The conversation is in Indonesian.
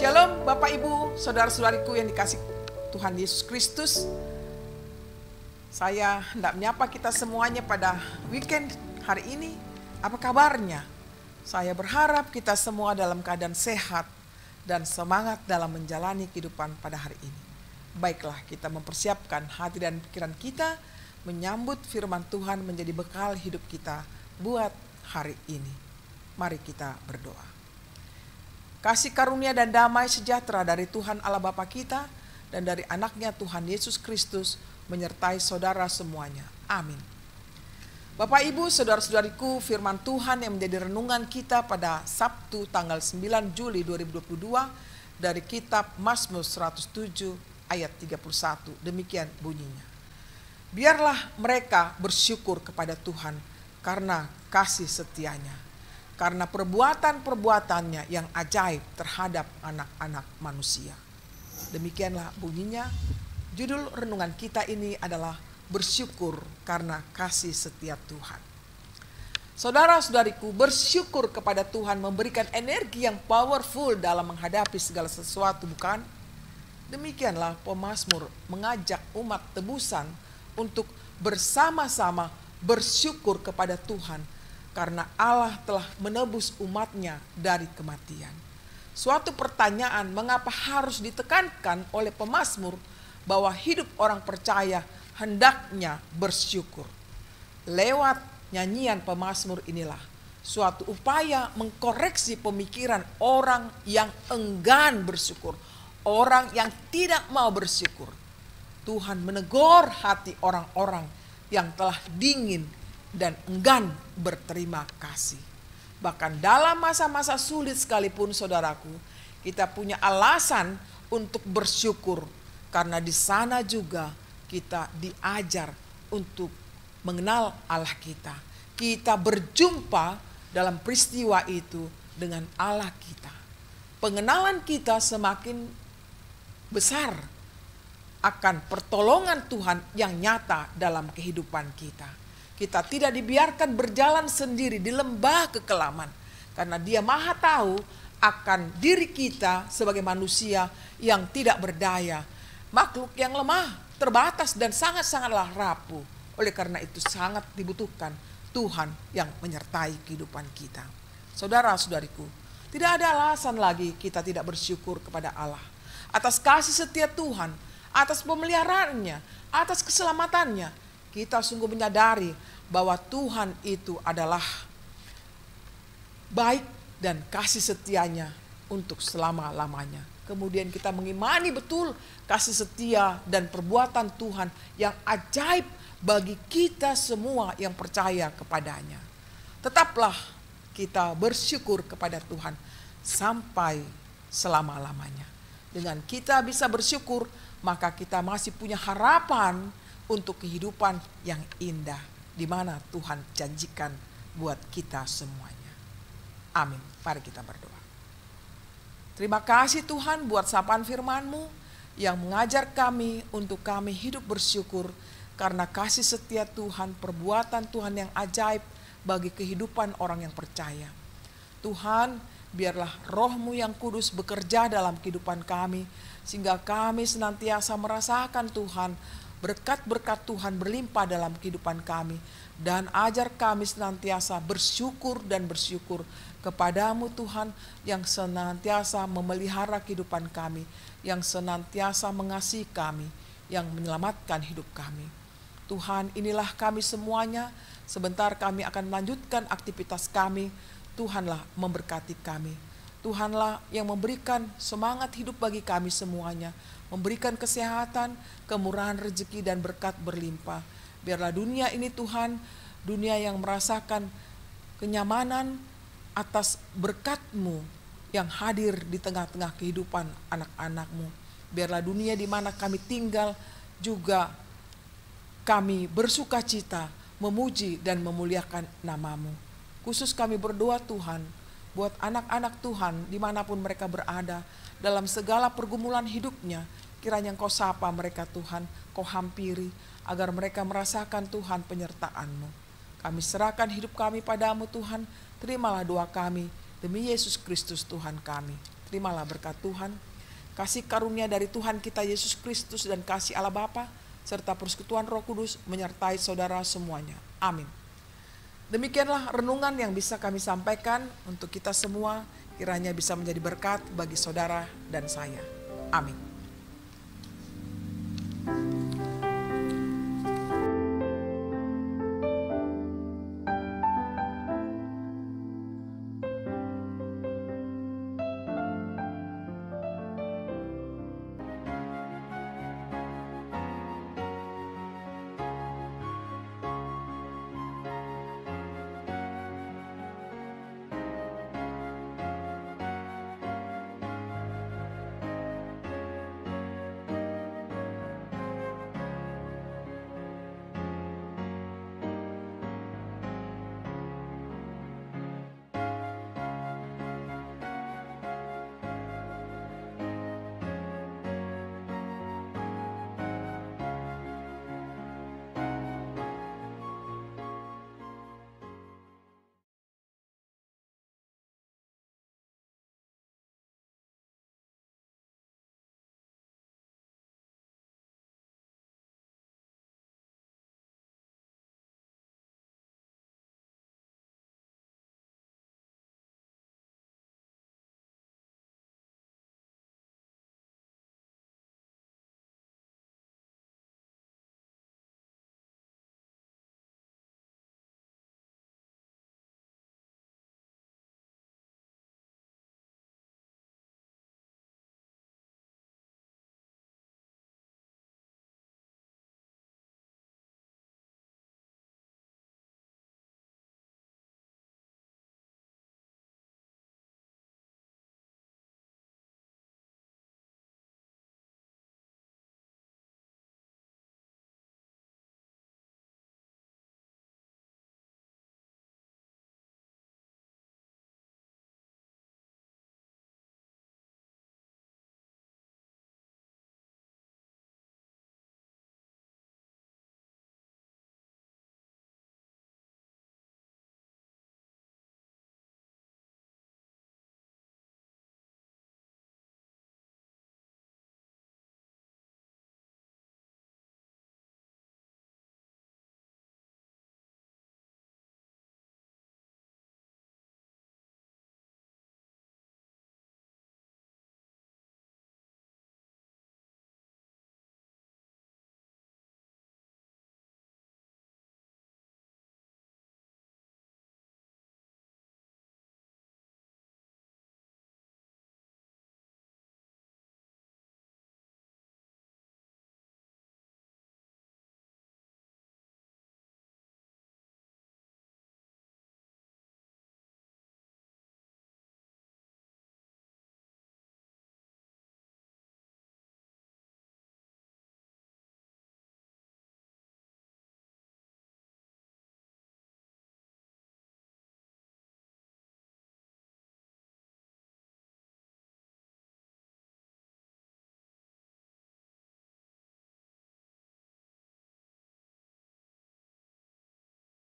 Shalom Bapak Ibu, saudara-saudariku yang dikasih Tuhan Yesus Kristus. Saya hendak menyapa kita semuanya pada weekend hari ini. Apa kabarnya? Saya berharap kita semua dalam keadaan sehat dan semangat dalam menjalani kehidupan pada hari ini. Baiklah, kita mempersiapkan hati dan pikiran kita menyambut firman Tuhan menjadi bekal hidup kita buat hari ini. Mari kita berdoa. Kasih karunia dan damai sejahtera dari Tuhan Allah Bapa kita dan dari anaknya Tuhan Yesus Kristus menyertai saudara semuanya. Amin. Bapak Ibu, saudara-saudariku, firman Tuhan yang menjadi renungan kita pada Sabtu tanggal 9 Juli 2022 dari kitab Mazmur 107 ayat 31. Demikian bunyinya. Biarlah mereka bersyukur kepada Tuhan karena kasih setianya, karena perbuatan-perbuatannya yang ajaib terhadap anak-anak manusia. Demikianlah bunyinya. Judul renungan kita ini adalah bersyukur karena kasih setia Tuhan. Saudara-saudariku, bersyukur kepada Tuhan memberikan energi yang powerful dalam menghadapi segala sesuatu, bukan? Demikianlah pemazmur mengajak umat tebusan untuk bersama-sama bersyukur kepada Tuhan karena Allah telah menebus umatnya dari kematian. Suatu pertanyaan, mengapa harus ditekankan oleh pemazmur bahwa hidup orang percaya hendaknya bersyukur? Lewat nyanyian pemazmur inilah suatu upaya mengkoreksi pemikiran orang yang enggan bersyukur, orang yang tidak mau bersyukur. Tuhan menegur hati orang-orang yang telah dingin dan enggan berterima kasih. Bahkan dalam masa-masa sulit sekalipun, saudaraku, kita punya alasan untuk bersyukur karena di sana juga kita diajar untuk mengenal Allah kita. Kita berjumpa dalam peristiwa itu dengan Allah kita. Pengenalan kita semakin besar akan pertolongan Tuhan yang nyata dalam kehidupan kita. Kita tidak dibiarkan berjalan sendiri di lembah kekelaman. Karena Dia Maha tahu akan diri kita sebagai manusia yang tidak berdaya. Makhluk yang lemah, terbatas dan sangat-sangatlah rapuh. Oleh karena itu sangat dibutuhkan Tuhan yang menyertai kehidupan kita. Saudara-saudariku, tidak ada alasan lagi kita tidak bersyukur kepada Allah. Atas kasih setia Tuhan, atas pemeliharaannya, atas keselamatannya. Kita sungguh menyadari bahwa Tuhan itu adalah baik dan kasih setianya untuk selama-lamanya. Kemudian kita mengimani betul kasih setia dan perbuatan Tuhan yang ajaib bagi kita semua yang percaya kepadanya. Tetaplah kita bersyukur kepada Tuhan sampai selama-lamanya. Dengan kita bisa bersyukur, maka kita masih punya harapan untuk kehidupan yang indah di mana Tuhan janjikan buat kita semuanya. Amin. Mari kita berdoa. Terima kasih Tuhan buat sapaan firman-Mu yang mengajar kami untuk kami hidup bersyukur karena kasih setia Tuhan, perbuatan Tuhan yang ajaib bagi kehidupan orang yang percaya. Tuhan, biarlah Roh-Mu yang kudus bekerja dalam kehidupan kami sehingga kami senantiasa merasakan Tuhan, berkat-berkat Tuhan berlimpah dalam kehidupan kami. Dan ajar kami senantiasa bersyukur dan bersyukur kepadamu Tuhan yang senantiasa memelihara kehidupan kami, yang senantiasa mengasihi kami, yang menyelamatkan hidup kami. Tuhan, inilah kami semuanya. Sebentar kami akan melanjutkan aktivitas kami. Tuhanlah memberkati kami. Tuhanlah yang memberikan semangat hidup bagi kami semuanya, memberikan kesehatan, kemurahan rezeki dan berkat berlimpah. Biarlah dunia ini Tuhan, dunia yang merasakan kenyamanan atas berkat-Mu yang hadir di tengah-tengah kehidupan anak-anak-Mu. Biarlah dunia di mana kami tinggal juga kami bersuka cita, memuji dan memuliakan nama-Mu. Khusus kami berdoa Tuhan, buat anak-anak Tuhan dimanapun mereka berada, dalam segala pergumulan hidupnya, kiranya Engkau sapa mereka Tuhan, Kau hampiri, agar mereka merasakan Tuhan penyertaan-Mu. Kami serahkan hidup kami padamu Tuhan, terimalah doa kami, demi Yesus Kristus Tuhan kami. terimalah berkat Tuhan, kasih karunia dari Tuhan kita Yesus Kristus dan kasih Allah Bapa serta persekutuan Roh Kudus menyertai saudara semuanya. Amin. Demikianlah renungan yang bisa kami sampaikan untuk kita semua, kiranya bisa menjadi berkat bagi saudara dan saya. Amin.